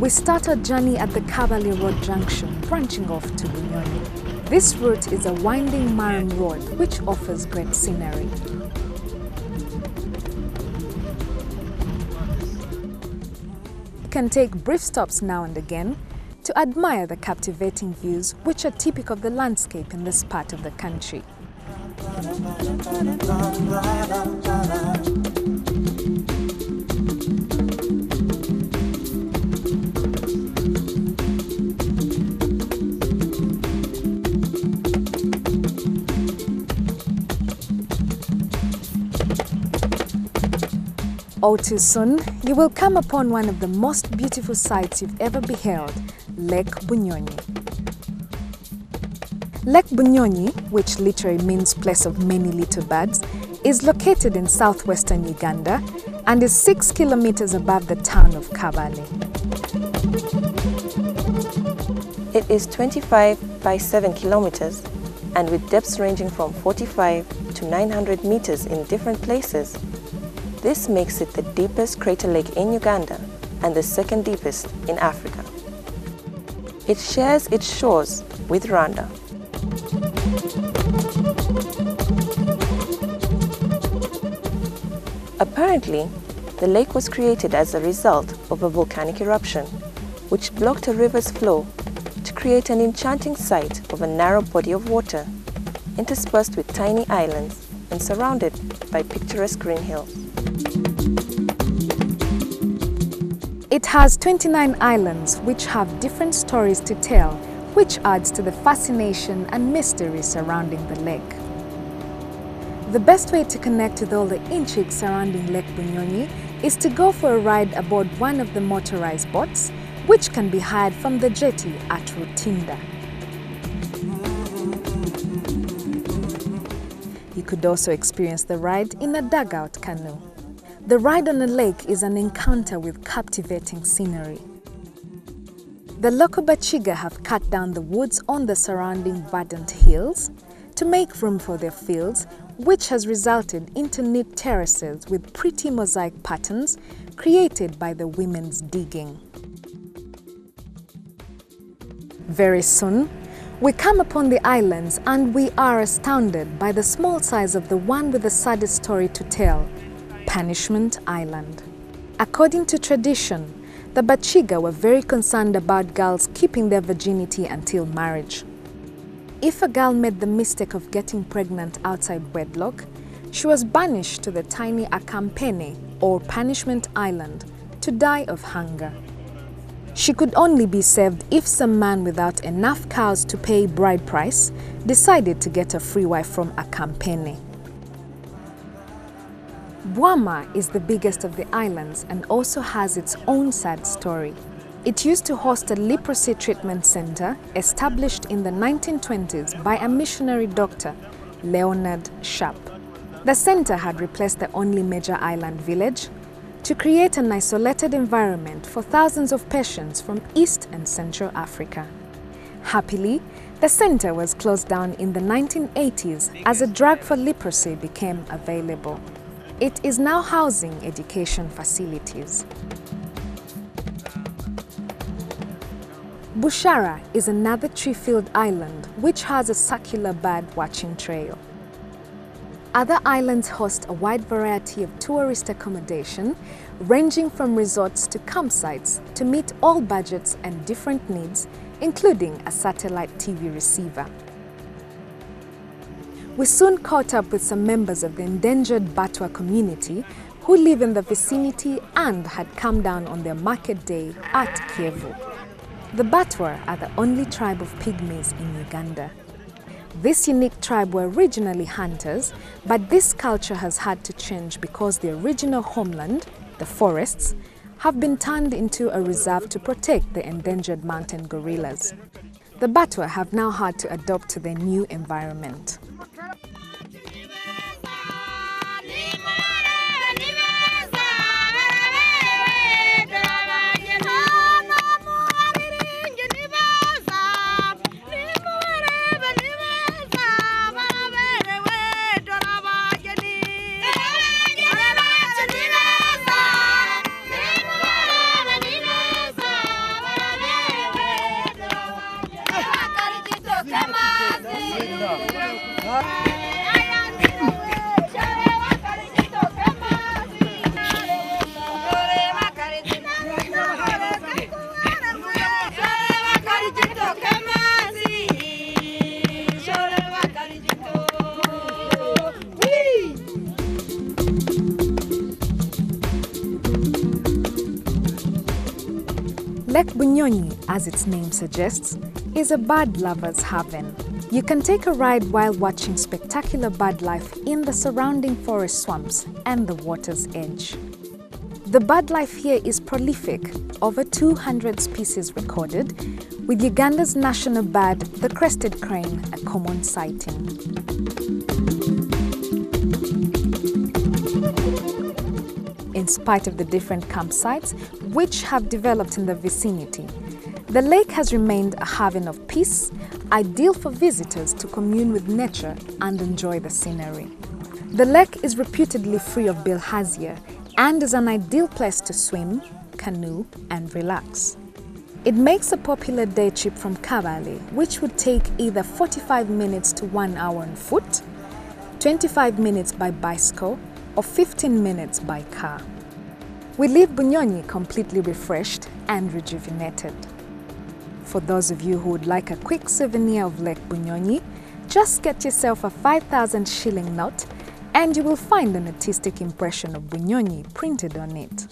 We start our journey at the Kabale Road junction, branching off to Bunyonyi. This route is a winding marram road which offers great scenery. You can take brief stops now and again to admire the captivating views which are typical of the landscape in this part of the country. All too soon, you will come upon one of the most beautiful sights you've ever beheld, Lake Bunyonyi. Lake Bunyonyi, which literally means place of many little birds, is located in southwestern Uganda and is 6 kilometers above the town of Kabale. It is 25 by 7 kilometers and with depths ranging from 45 to 900 meters in different places. This makes it the deepest crater lake in Uganda and the second deepest in Africa. It shares its shores with Rwanda. Apparently, the lake was created as a result of a volcanic eruption, which blocked a river's flow to create an enchanting sight of a narrow body of water, interspersed with tiny islands and surrounded by picturesque green hills. It has 29 islands which have different stories to tell, which adds to the fascination and mystery surrounding the lake. The best way to connect with all the intrigue surrounding Lake Bunyonyi is to go for a ride aboard one of the motorized boats, which can be hired from the jetty at Rutinda. You could also experience the ride in a dugout canoe. The ride on a lake is an encounter with captivating scenery. The local Bachiga have cut down the woods on the surrounding verdant hills to make room for their fields, which has resulted into neat terraces with pretty mosaic patterns created by the women's digging. Very soon, we come upon the islands and we are astounded by the small size of the one with the saddest story to tell, Punishment Island. According to tradition, the Bachiga were very concerned about girls keeping their virginity until marriage. If a girl made the mistake of getting pregnant outside wedlock, she was banished to the tiny Akampene or Punishment Island to die of hunger. She could only be saved if some man without enough cows to pay bride price decided to get a free wife from Akampene. Bwama is the biggest of the islands and also has its own sad story. It used to host a leprosy treatment center established in the 1920s by a missionary doctor, Leonard Sharp. The center had replaced the only major island village to create an isolated environment for thousands of patients from East and Central Africa. Happily, the center was closed down in the 1980s as a drug for leprosy became available. It is now housing education facilities. Bushara is another tree-filled island which has a circular bird watching trail. Other islands host a wide variety of tourist accommodation, ranging from resorts to campsites to meet all budgets and different needs, including a satellite TV receiver. We soon caught up with some members of the endangered Batwa community who live in the vicinity and had come down on their market day at Kievu. The Batwa are the only tribe of pygmies in Uganda. This unique tribe were originally hunters, but this culture has had to change because the original homeland, the forests, have been turned into a reserve to protect the endangered mountain gorillas. The Batwa have now had to adapt to their new environment. Lake Bunyonyi, as its name suggests, is a bird lover's haven. You can take a ride while watching spectacular bird life in the surrounding forest swamps and the water's edge. The bird life here is prolific, over 200 species recorded, with Uganda's national bird, the crested crane, a common sighting. In spite of the different campsites which have developed in the vicinity, the lake has remained a haven of peace, ideal for visitors to commune with nature and enjoy the scenery. The lake is reputedly free of bilharzia and is an ideal place to swim, canoe and relax. It makes a popular day trip from Kabale, which would take either 45 minutes to 1 hour on foot, 25 minutes by bicycle or 15 minutes by car. We leave Bunyonyi completely refreshed and rejuvenated. For those of you who would like a quick souvenir of Lake Bunyonyi, just get yourself a 5,000 shilling note and you will find an artistic impression of Bunyonyi printed on it.